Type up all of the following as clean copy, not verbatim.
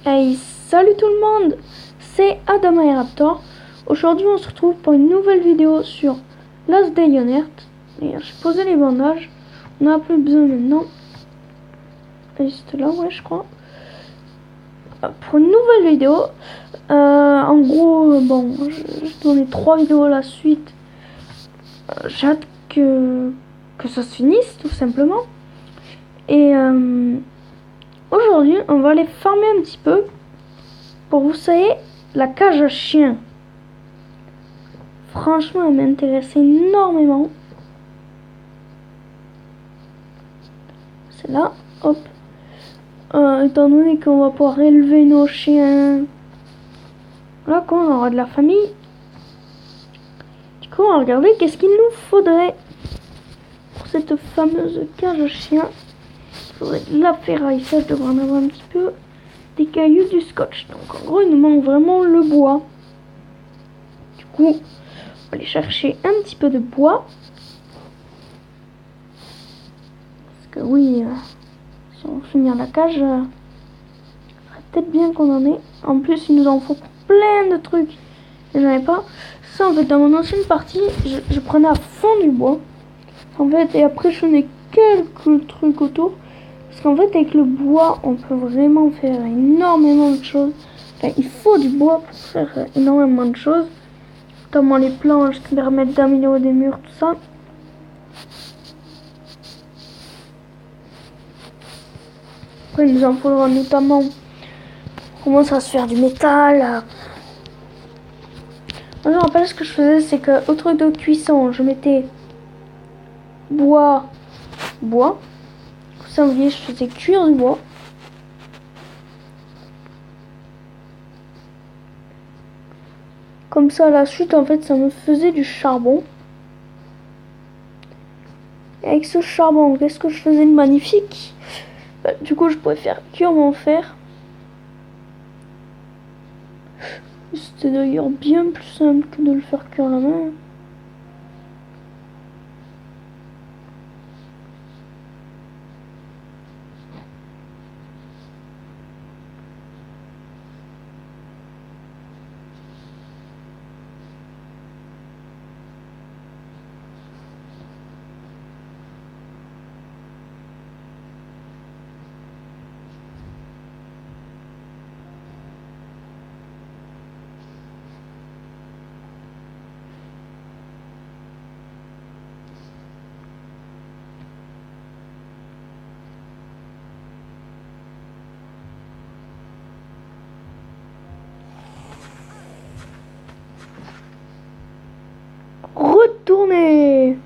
Hey, salut tout le monde, c'est Adama et Raptor. Aujourd'hui on se retrouve pour une nouvelle vidéo sur Last Day on Earth. J'ai posé les bandages, on n'a plus besoin maintenant. Et c'était là, ouais, je crois. Pour une nouvelle vidéo, en gros, bon, je tournais 3 vidéos à la suite. J'ai hâte que ça se finisse tout simplement. Et aujourd'hui on va aller farmer un petit peu. Pour vous savez, la cage à chien. Franchement, elle m'intéresse énormément. C'est là, hop. Étant donné qu'on va pouvoir élever nos chiens. Là, quand on aura de la famille. Du coup, on va regarder qu'est-ce qu'il nous faudrait pour cette fameuse cage à chien. Il faudrait de la ferraille, ça je devrais en avoir un petit peu. Des cailloux, du scotch. Donc en gros, il nous manque vraiment le bois. Du coup, on va aller chercher un petit peu de bois. Parce que oui, si on veut finir la cage, serait peut-être bien qu'on en ait. En plus, il nous en faut plein de trucs. Et j'en ai pas. Ça, en fait, dans mon ancienne partie, je prenais à fond du bois. En fait, et après, je faisais quelques trucs autour. Parce qu'en fait, avec le bois, on peut vraiment faire énormément de choses. Enfin, il faut du bois pour faire énormément de choses. Notamment les planches qui permettent d'améliorer des murs, tout ça. Après, il nous en faudra notamment commencer à se faire du métal. Moi, je me rappelle ce que je faisais, c'est qu'au truc de cuisson, je mettais bois. Ça, vous voyez, je faisais cuire du bois. Comme ça, à la suite, en fait, ça me faisait du charbon. Et avec ce charbon, qu'est-ce que je faisais de magnifique? Du coup, je pouvais faire cuire mon fer. C'était d'ailleurs bien plus simple que de le faire cuire à la main. Retourner.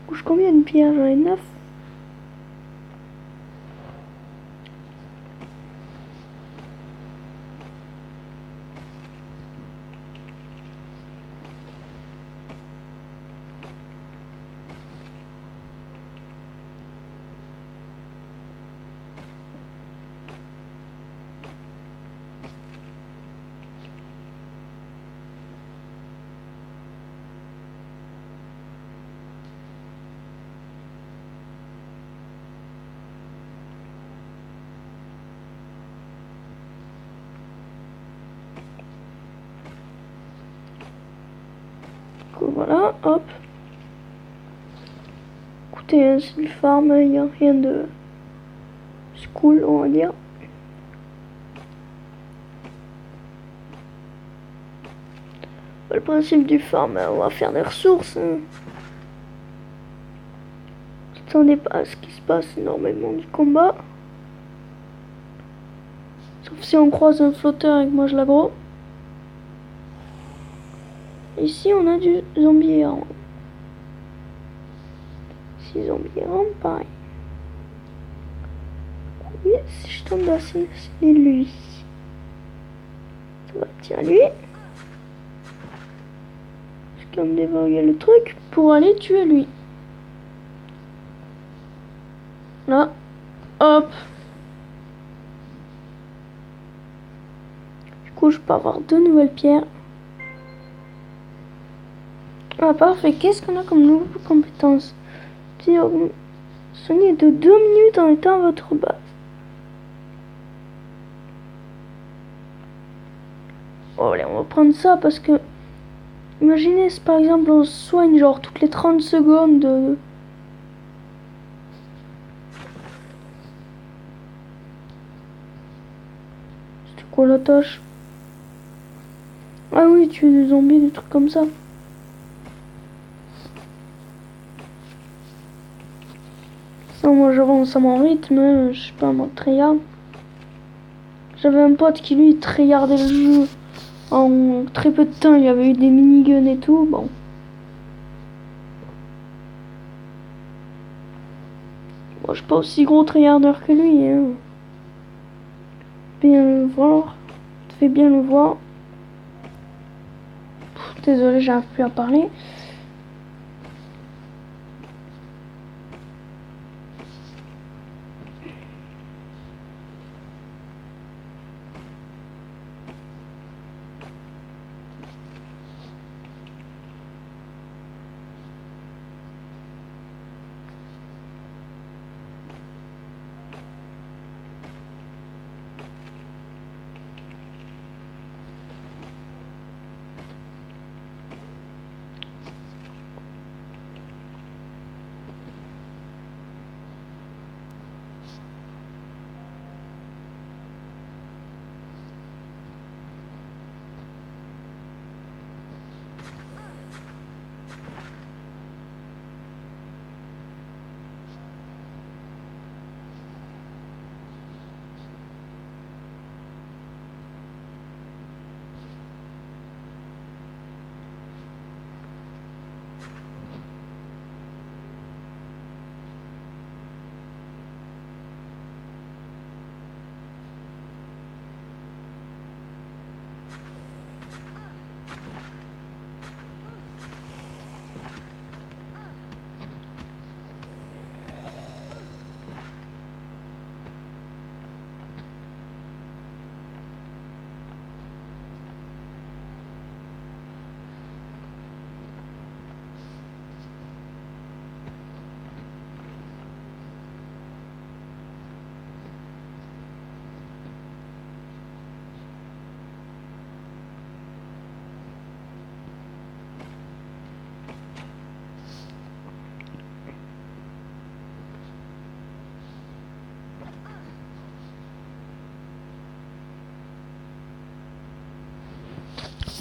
Couche combien de pierres? J'en ai 9. Voilà, hop. Écoutez, c'est une farm, il n'y a rien de cool, on va dire. Le principe du farm, on va faire des ressources. S'attendez pas à ce qui se passe énormément du combat. Sauf si on croise un flotteur avec moi je l'aggro. Ici on a du zombie errant. Si zombie errant, pareil. Oui, si je tente d'assassiner lui. Ça va, tiens lui. Je vais me déverrouiller le truc pour aller tuer lui. Là, hop. Du coup, je peux avoir 2 nouvelles pierres. Ah, parfait. Qu'est-ce qu'on a comme nouvelle compétence? Soignez de 2 minutes en étant à votre base. Oh, allez, on va prendre ça parce que... Imaginez si par exemple on se soigne genre toutes les 30 secondes. C'était quoi la tâche? Ah oui, tuer des zombies, des trucs comme ça. Ça, moi j'avance à mon rythme, hein, je sais pas, moi tryhard. J'avais un pote qui lui tryhardait le jeu. En très peu de temps, il y avait eu des miniguns et tout, bon. Moi, je suis pas aussi gros tryharder que lui, hein. Bien le voir. Tu fais bien le voir. Désolé, j'arrive plus à parler.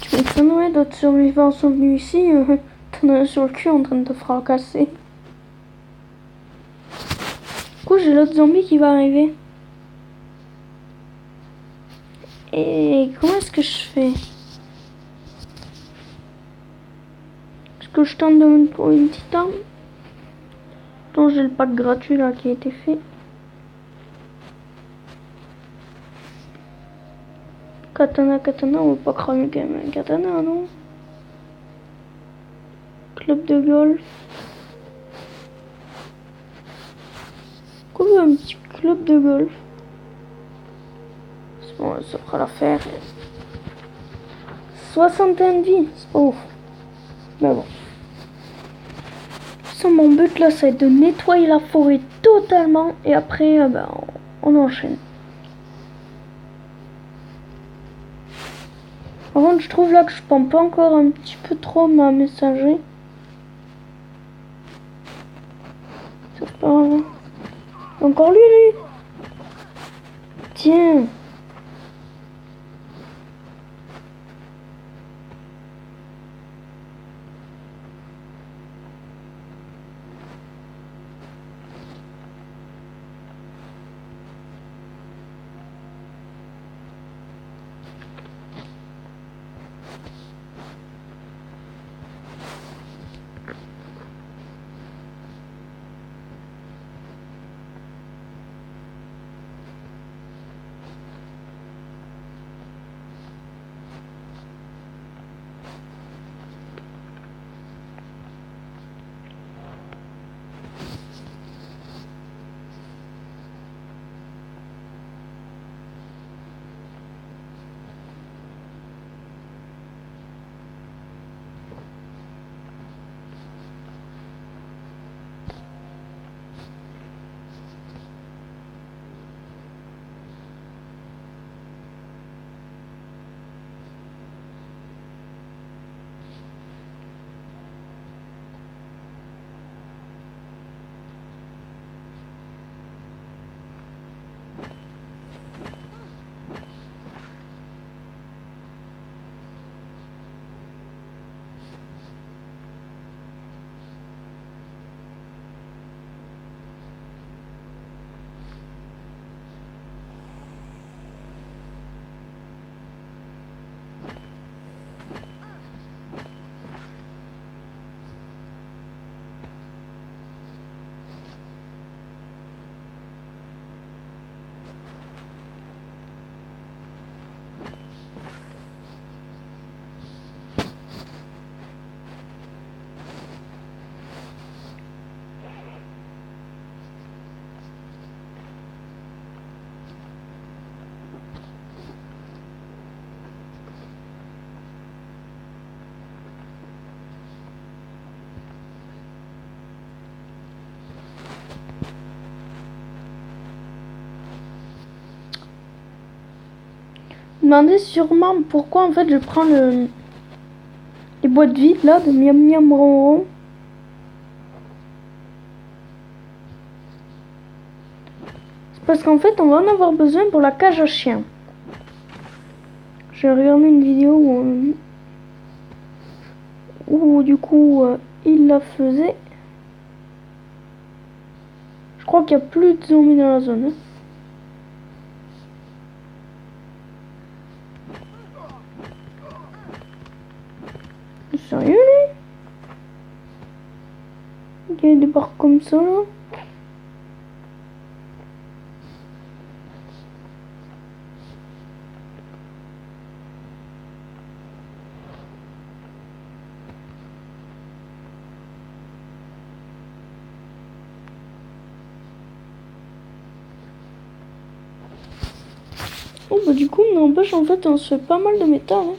Tu m'étonnerais, d'autres survivants sont venus ici, t'en as un sur le cul en train de te fracasser. Du coup, j'ai l'autre zombie qui va arriver. Et comment est-ce que je fais? Est-ce que je tente de me trouver une petite arme? Non, j'ai le pack gratuit là qui a été fait. Katana, on va pas cramer quand même un katana, non? Club de golf. Quoi, un petit club de golf? C'est bon, ça fera l'affaire. 61 vies, c'est pas ouf. Mais bon. Ça, mon but là, ça va être de nettoyer la forêt totalement. Et après, on enchaîne. Par contre, je trouve là que je pompe pas encore un petit peu trop ma messagerie. C'est pas grave. Encore lui. Tiens. demandez sûrement pourquoi en fait je prends les boîtes vides là de Miam Miam Ronron. C'est parce qu'en fait on va en avoir besoin pour la cage à chiens. J'ai regardé une vidéo où du coup il la faisait. Je crois qu'il n'y a plus de zombies dans la zone. Sérieux lui? Il débarque comme ça là? Oh bah du coup n'empêche en fait on se fait pas mal de méta hein.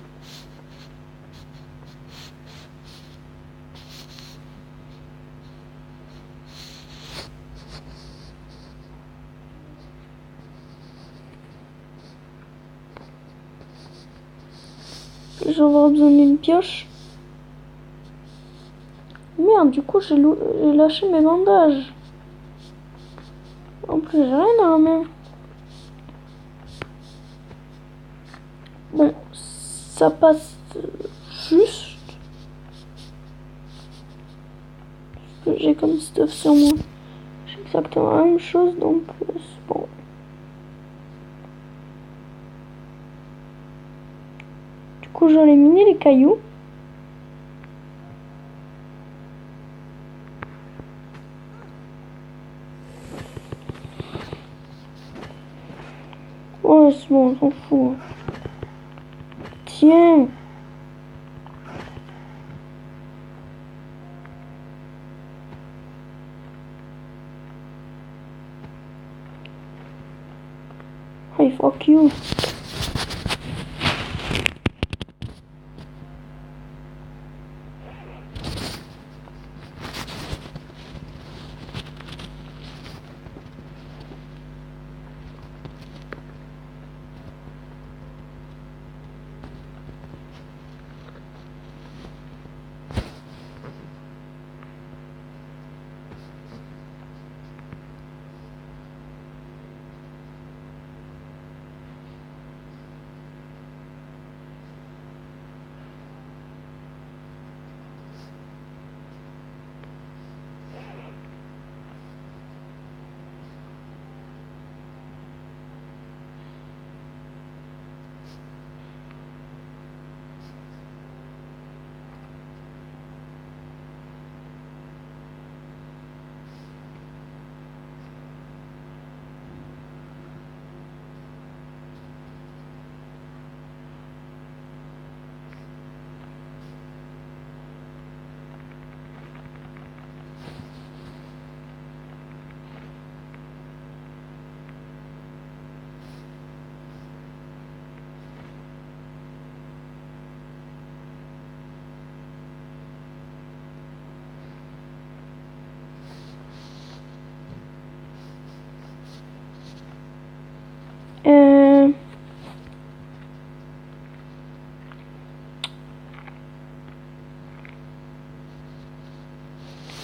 Je vais avoir besoin d'une pioche. Merde, du coup j'ai lâché mes bandages. En plus j'ai rien dans la main. Bon, ça passe juste. Ce que j'ai comme stuff sur moi. J'ai exactement la même chose donc c'est bon. Du coup j'en ai miné les cailloux. Ouais, c'est bon, on s'en fout. Tiens. Hey, fuck you.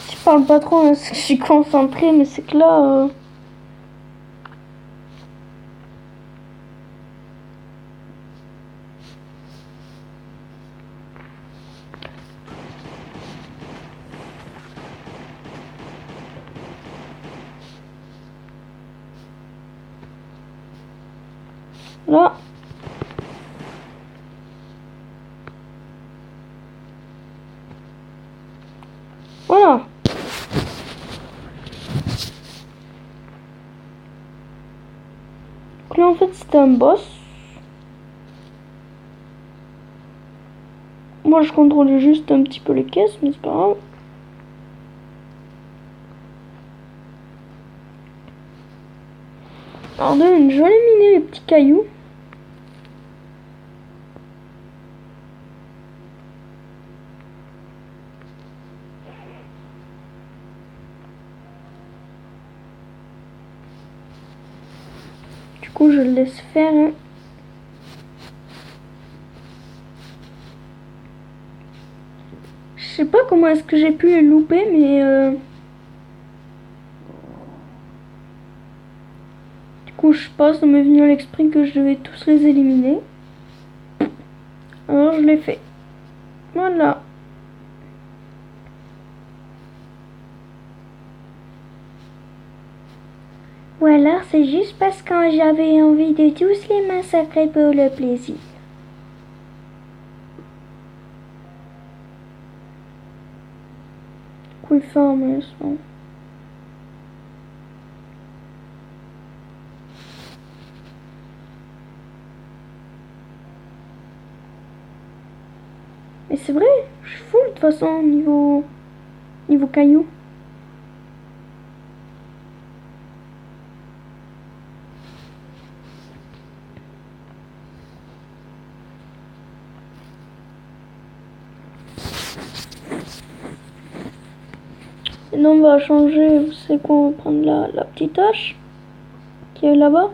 Je parle pas trop, hein, parce que je suis concentrée, mais c'est que là... Là... Voilà. Donc là en fait c'était un boss. Moi je contrôlais juste un petit peu les caisses, mais c'est pas grave. Alors je vais miner les petits cailloux. Du coup je le laisse faire. Hein. sais pas comment est-ce que j'ai pu les louper, mais du coup je pense, ça m'est venu à l'esprit que je devais tous les éliminer. Alors je l'ai fait. Voilà. Ou alors c'est juste parce que j'avais envie de tous les massacrer pour le plaisir. Couille ferme, bon. Mais c'est vrai, je suis full de toute façon niveau caillou. Sinon on va changer, vous savez quoi, on va prendre la petite hache qui est là-bas.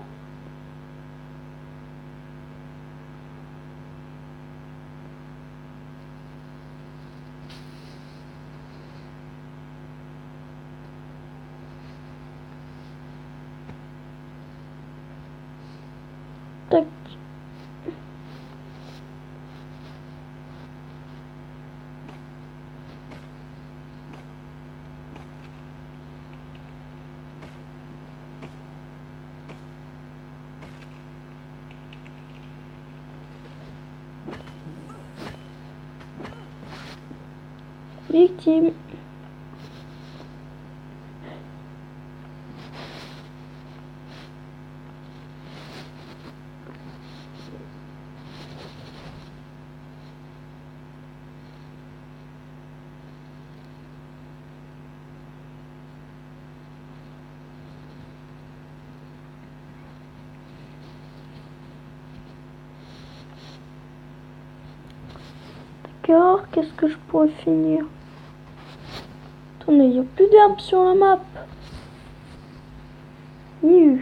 Tac. Victime. D'accord, qu'est-ce que je pourrais finir? Attendez, il n'y a plus d'herbes sur la map. Yuh.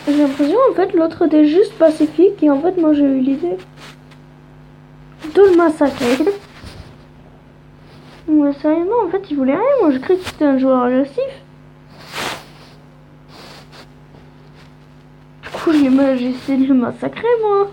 J'ai l'impression en fait l'autre était juste pacifique et en fait moi j'ai eu l'idée de le massacrer. Mais sérieusement en fait il voulait rien, moi je croyais que c'était un joueur agressif. Du coup j'ai essayé de le massacrer moi.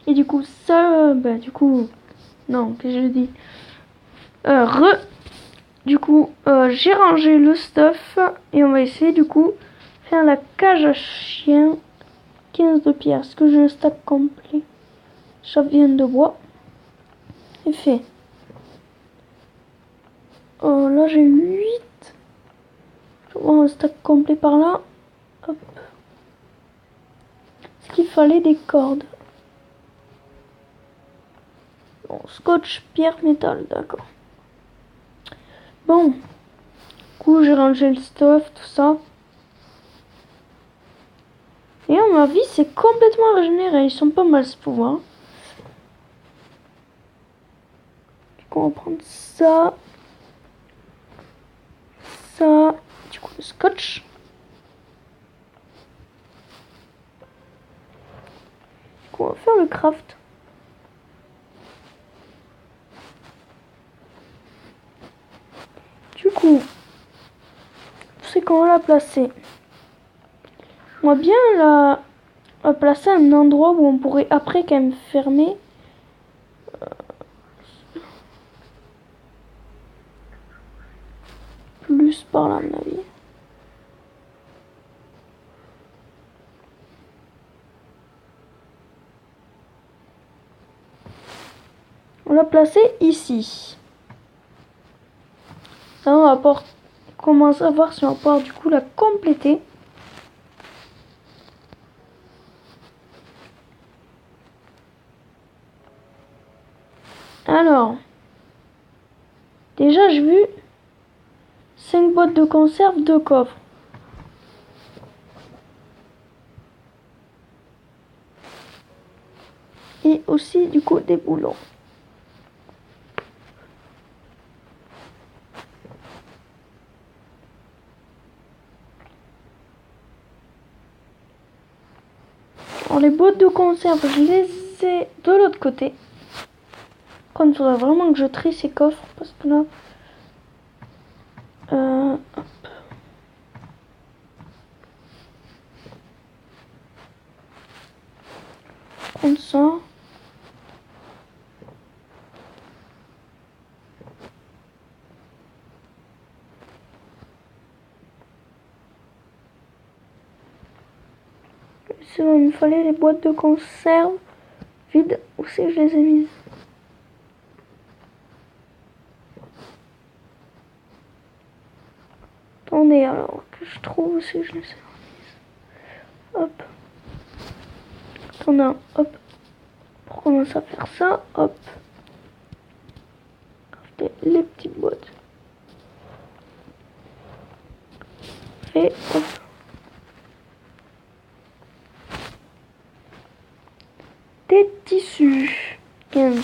Et du coup ça, bah du coup, non, qu'est-ce que je dis du coup, j'ai rangé le stuff et on va essayer du coup faire la cage à chien 15 de pierre. Est-ce que j'ai un stack complet? Ça vient de bois. Et fait. Oh, là j'ai 8. Je vois un stack complet par là. Hop. Est-ce qu'il fallait des cordes? Bon, scotch, pierre, métal, d'accord. Bon. Du coup, j'ai rangé le stuff, tout ça. Et ma vie, c'est complètement régénéré. Ils sont pas mal ce pouvoir. Du coup, on va prendre ça. Ça. Du coup, le scotch. Du coup, on va faire le craft. Du coup, c'est qu'on va la placer. On va bien la placer à un endroit où on pourrait après quand même fermer. Plus par là, à mon avis. On l'a placé ici. Ça, on va commencer à voir si on va pouvoir du coup la compléter. Alors, déjà j'ai vu 5 boîtes de conserve, 2 coffres. Et aussi du coup des boulons. Alors les boîtes de conserve, je les ai de l'autre côté. Quand il faudra vraiment que je trie ces coffres parce que là... hop. Prendre ça. C'est bon, il me fallait les boîtes de conserve vides. Où c'est que je les ai mises? Attendez alors que je trouve où c'est que je les ai mises. Hop. Attendez, hop. Pour commencer à faire ça, hop. Les petites boîtes. Et hop. Des tissus. 15.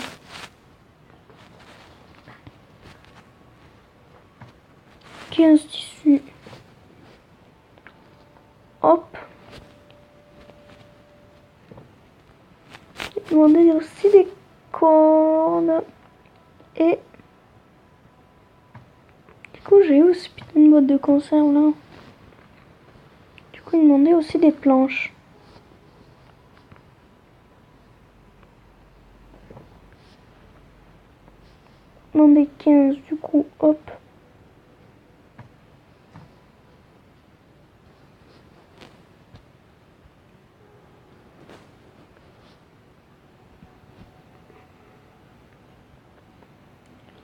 Tissus. Hop. J'ai demandé aussi des cordes. Et du coup, j'ai eu aussi une boîte de conserve là. Du coup, il demandait aussi des planches. Il demandait 15, du coup, hop.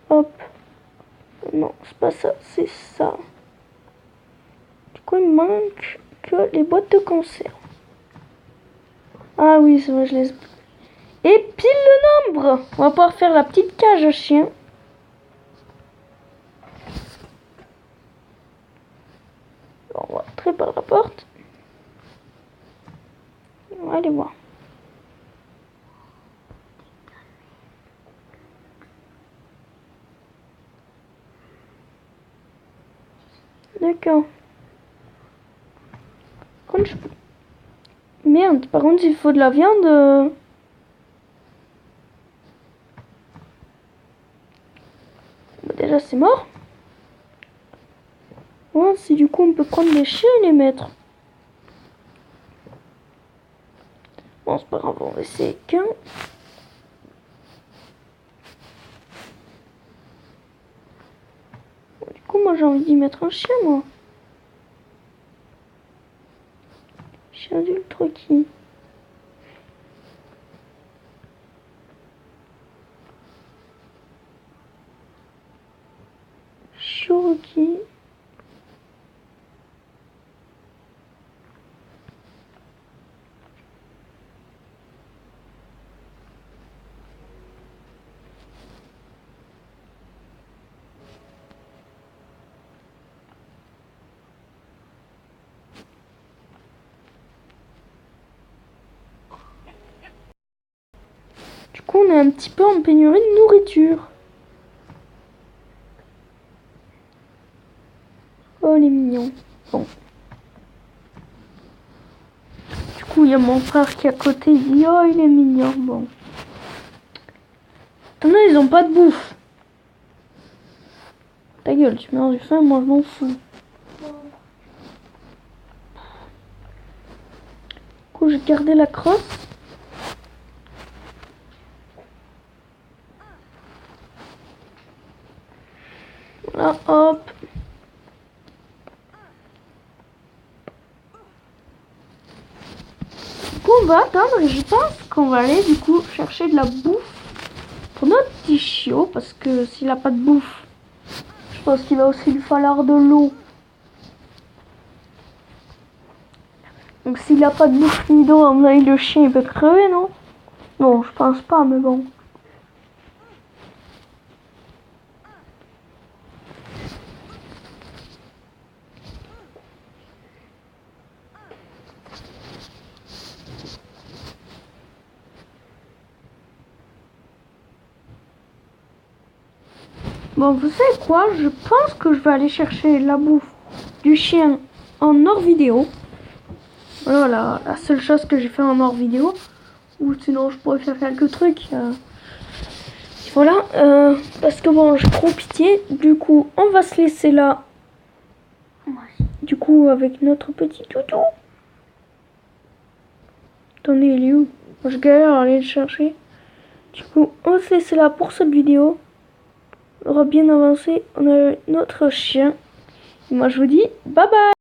Hop. Non, c'est pas ça, c'est ça. Du coup, il manque que les boîtes de conserve. Ah oui, c'est vrai, je les... Et pile le nombre. On va pouvoir faire la petite cage à chien. On va entrer par la porte. On va aller voir. D'accord. Merde, par contre, il faut de la viande. Bah, déjà, c'est mort. Ouais, si du coup, on peut prendre les chiens et les mettre. Bon, c'est pas grave, on va essayer qu'un. Bon, du coup, moi, j'ai envie d'y mettre un chien, moi. Chien adulte qui? Cherokee. Du coup, on est un petit peu en pénurie de nourriture. Oh, il est mignon. Bon. Du coup, il y a mon frère qui est à côté. Il dit, oh, il est mignon. Bon. Non, ils ont pas de bouffe. Ta gueule, tu meurs du faim, moi je m'en fous. Du coup, j'ai gardé la crosse. Voilà, hop. Du coup, on va attendre et je pense qu'on va aller du coup chercher de la bouffe pour notre petit chiot parce que s'il a pas de bouffe, je pense qu'il va aussi lui falloir de l'eau. Donc s'il a pas de bouffe ni d'eau, à mon avis, le chien il peut crever, non? Bon, je pense pas, mais bon. Bon, vous savez quoi? Je pense que je vais aller chercher la bouffe du chien en hors vidéo. Voilà, la seule chose que j'ai fait en hors vidéo. Ou sinon, je pourrais faire quelques trucs. Voilà, parce que bon, j'ai trop pitié. Du coup, on va se laisser là. Du coup, avec notre petit toutou. Attendez, il est où? Je galère à aller le chercher. Du coup, on va se laisser là pour cette vidéo. On aura bien avancé. On a notre chien. Et moi, je vous dis bye bye.